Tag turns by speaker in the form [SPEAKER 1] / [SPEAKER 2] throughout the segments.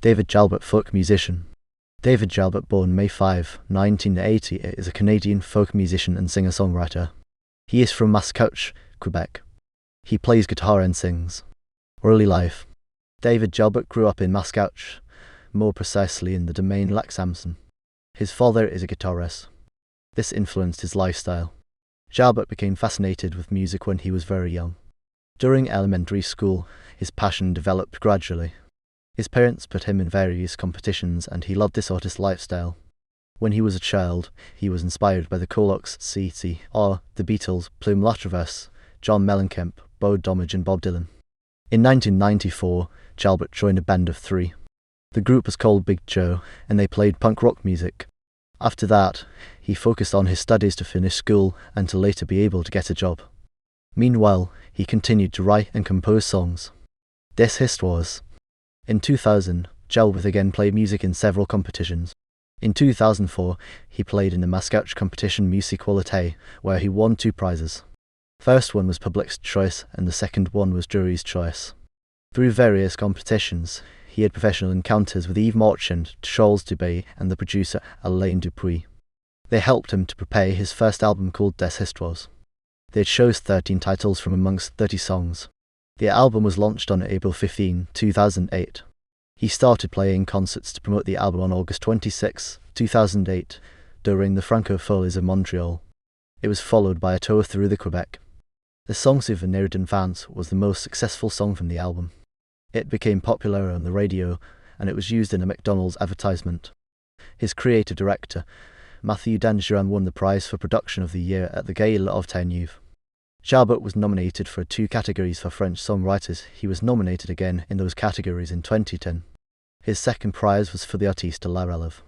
[SPEAKER 1] David Jalbert, folk musician. David Jalbert, born May 5, 1980, is a Canadian folk musician and singer-songwriter. He is from Mascouche, Quebec. He plays guitar and sings. Early life. David Jalbert grew up in Mascouche, more precisely in the domain Lac-Samson. His father is a guitarist. This influenced his lifestyle. Jalbert became fascinated with music when he was very young. During elementary school, his passion developed gradually. His parents put him in various competitions and he loved this artist lifestyle. When he was a child, he was inspired by the Colocs, CCR, the Beatles, Plume Latraverse, John Mellencamp, Bo Domage and Bob Dylan. In 1994, Jalbert joined a band of 3. The group was called Big Joe and they played punk rock music. After that, he focused on his studies to finish school and to later be able to get a job. Meanwhile, he continued to write and compose songs. Des Histoires. In 2000, Jalbert again played music in several competitions. In 2004, he played in the Mascouche competition Musiqualité, where he won 2 prizes. First one was Public's Choice and the second one was Jury's Choice. Through various competitions, he had professional encounters with Yves Marchand, Charles Dubé and the producer Alain Dupuis. They helped him to prepare his first album called Des Histoires. They chose 13 titles from amongst 30 songs. The album was launched on April 15, 2008. He started playing concerts to promote the album on August 26, 2008, during the Francofolies of Montreal. It was followed by a tour through the Quebec. The song Souvenir d'Enfance was the most successful song from the album. It became popular on the radio, and it was used in a McDonald's advertisement. His creative director, Mathieu Dangeran, won the prize for Production of the Year at the Gala of Terre-Neuve. Jalbert was nominated for 2 categories for French songwriters. He was nominated again in those categories in 2010. His second prize was for the Artiste de la Relève.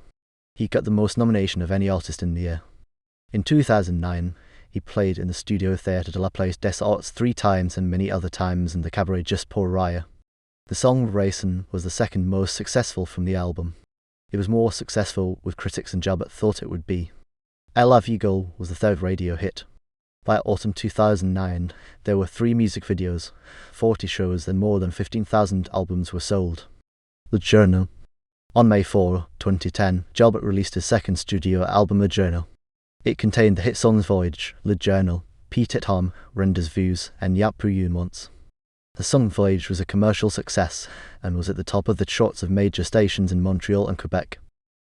[SPEAKER 1] He got the most nomination of any artist in the year. In 2009, he played in the Studio Theatre de la Place des Arts 3 times and many other times in the cabaret Just pour Rire. The song Racin' was the second most successful from the album. It was more successful with critics than Jalbert thought it would be. Elle la vie gueule was the 3rd radio hit. By autumn 2009, there were 3 music videos, 40 shows and more than 15,000 albums were sold. Le Journal. On May 4, 2010, Jalbert released his second studio album Le Journal. It contained the hit songs Voyage, Le Journal, Petit Homme, Rendez-Vous and Y'a Plus une Once. The song Voyage was a commercial success and was at the top of the charts of major stations in Montreal and Quebec.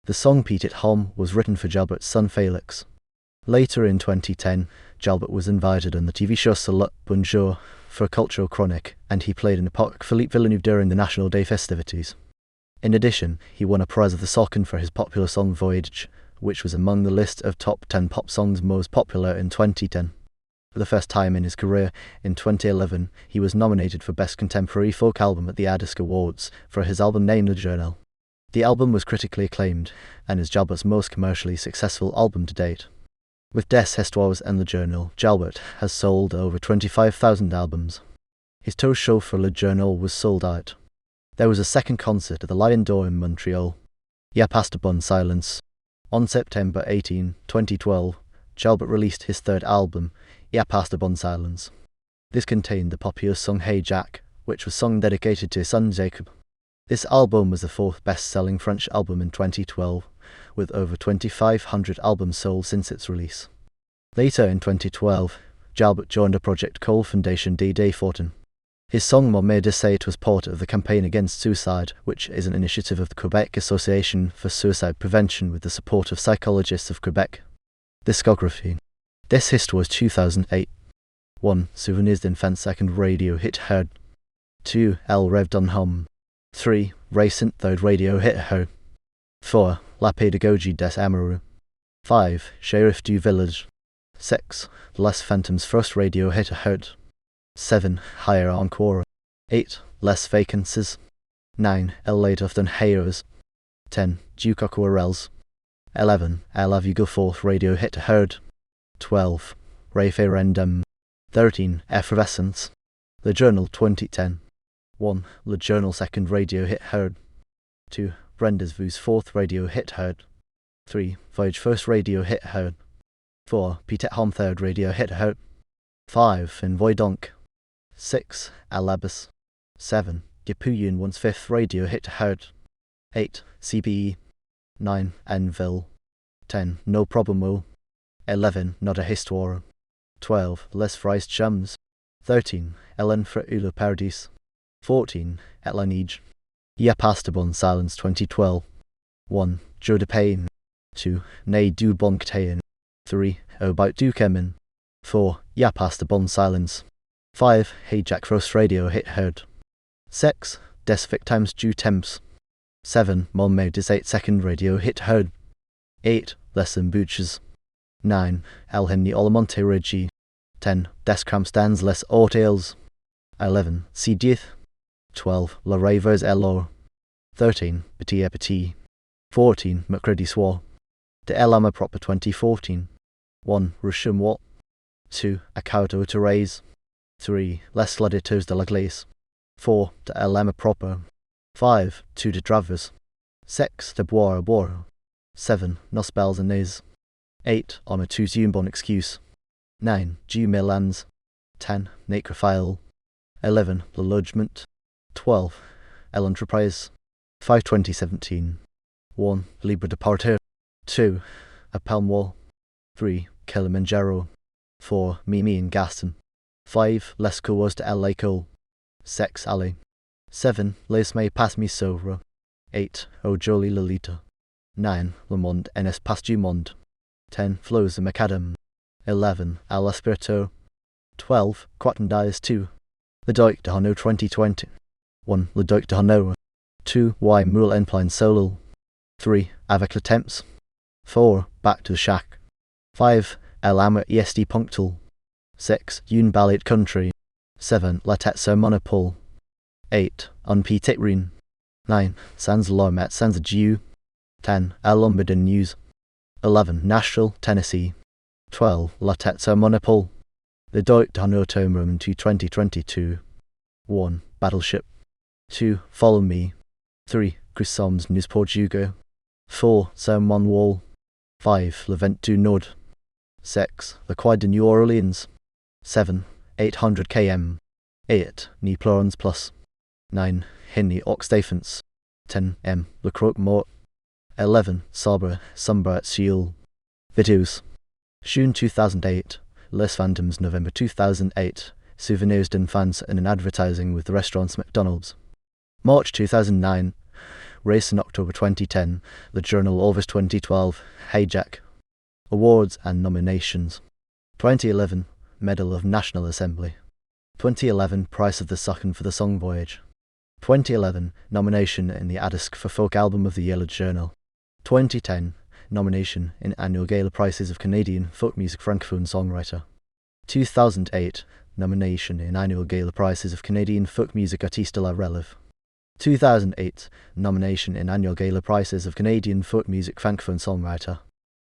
[SPEAKER 1] The song Petit Homme was written for Jalbert's son Felix. Later in 2010, Jalbert was invited on the TV show Salut Bonjour for a cultural chronic, and he played in the Parc Philippe Villeneuve during the National Day festivities. In addition, he won a prize of the Saucon for his popular song Voyage, which was among the list of top 10 pop songs most popular in 2010. For the first time in his career, in 2011, he was nominated for Best Contemporary Folk Album at the ADISC Awards for his album named Le Journal. The album was critically acclaimed, and is Jalbert's most commercially successful album to date. With Des Histoires and Le Journal, Jalbert has sold over 25,000 albums. His tour show for Le Journal was sold out. There was a second concert at the Lion d'Or in Montreal. Y'a pas de bonne silence. On September 18, 2012, Jalbert released his 3rd album, Y'a pas de bonne silence. This contained the popular song Hey Jack, which was sung dedicated to his son Jacob. This album was the 4th best-selling French album in 2012, with over 2,500 albums sold since its release. Later in 2012, Jalbert joined a project called Fondation des Fortin. His song Mon Mère Desait was part of the campaign against suicide, which is an initiative of the Quebec Association for Suicide Prevention with the support of psychologists of Quebec. Discography. Des Histoires 2008. 1. Souvenirs d'Enfance 2nd radio hit heard. 2. Elle rêve d'un homme. 3. Racin' 3rd radio hit heard. 4. La pédagogie des amoureux. 5. Sheriff du village. 6. Les Phantoms 1st radio hit heard. 7. Higher encore. 8. Les Vacances. 9. Elle laid often heroes. 10. Duke Aquarelles. 11. Elle la vie gueule 4th radio hit heard. 12. Referendum. 13. Effervescence. Le Journal 2010. 1. Le Journal 2nd radio hit heard. 2. Rendez-Vous 4th radio hit heard. 3. Voyage 1st radio hit heard. 4. Petit Homme 3rd radio hit heard. 5. Envoy donc. 6. Alabas. 7. Y'a plus une once 5th radio hit heard. 8. CBE. 9. Enville. 10. No Problemo. 11. Not a Histoire. 12. Les Fries Chums. 13. Ellen for Ula Paradis. 14. Etlanige. Ya Pasta Bon Silence 2012. 1. Joe de Pain. 2. Nay Du Bon Catayan. 3. About Du Kemin. 4. Ya Pasta Bon Silence. 5. Hey Jack Frost Radio Hit Heard. 6. Des Victimes Du Temps. 7. Mon May Dis 8 Second Radio Hit Heard. 8. Lesson Butchers. 9. El Henny Olamonte Regi. 10. Des Cramstans Les Ortales. 11. C. Dieth. 12. La Ravers Elor. 13. Petit Petit. 14. Macready Swar. De El Proper 2014. 1. Rusham Wat. 2. Acaudo to Raise. 3. Les Gladiators de la Glace. 4. De El Proper. 5. 2 de Dravers. 6. De Boire a Boire. 7. Nos Bells and Niz. 8. On a 2 Zumbon Excuse. 9. Jew Milans. 10. Necrophile. 11. Le Lodgement. 12. El Enterprise. 5. 2017. 1. Libre de Partir. 2. A Palm Wall. 3. Kilimanjaro. 4. Mimi and Gaston. 5. Les Coas de El Laco. 6. Ali. 7. Les Me Pas Mi Sovra. 8. O Jolie Lolita. 9. Le Monde Enes Pas du Monde. 10. Flows de Macadam. 11. Al Espirito. 12. Quatten Dias 2. Le Duc de Hano 2020. 1. Le Duc de Hano. 2. Y Moule Enpline Solal. 3. Avec le Temps. 4. Back to the Shack. 5. El Amer ESD Punctual. 6. Un Ballet Country. 7. La Tête sur Monopole. 8. Un Petit Rin. 9. Sans Lormet Sans Dieu. 10. El Lumberden News. 11. Nashville, Tennessee. 12. La Tête sur Monopole. The Duc de Hano Term Room to 2022. 1. Battleship. 2. Follow Me. 3. Chrysom's News Portugal. 4. Sermon Wall. 5. Levent du Nord. 6. The Quai de New Orleans. 7. 800 km. 8. Ni Plorons Plus. 9. Henny Ox Defense. 10. M. Le Croque Mort. 11. Sabre Sumbrat Seal. Videos. June 2008. Les Phantoms November 2008. Souvenirs d'enfance and an advertising with the restaurants McDonald's. March 2009. Race in October 2010. The Journal August 2012. Hey Jack. Awards and nominations. 2011. Medal of National Assembly. 2011. Prize of the Sucken for the Song Voyage. 2011. Nomination in the ADISC for Folk Album of the Year Journal. 2010. Nomination in Annual Gala Prizes of Canadian Folk Music Francophone Songwriter. 2008. Nomination in Annual Gala Prizes of Canadian Folk Music Artiste de la Relève. 2008. Nomination in Annual Gala Prizes of Canadian Folk Music Francophone Songwriter.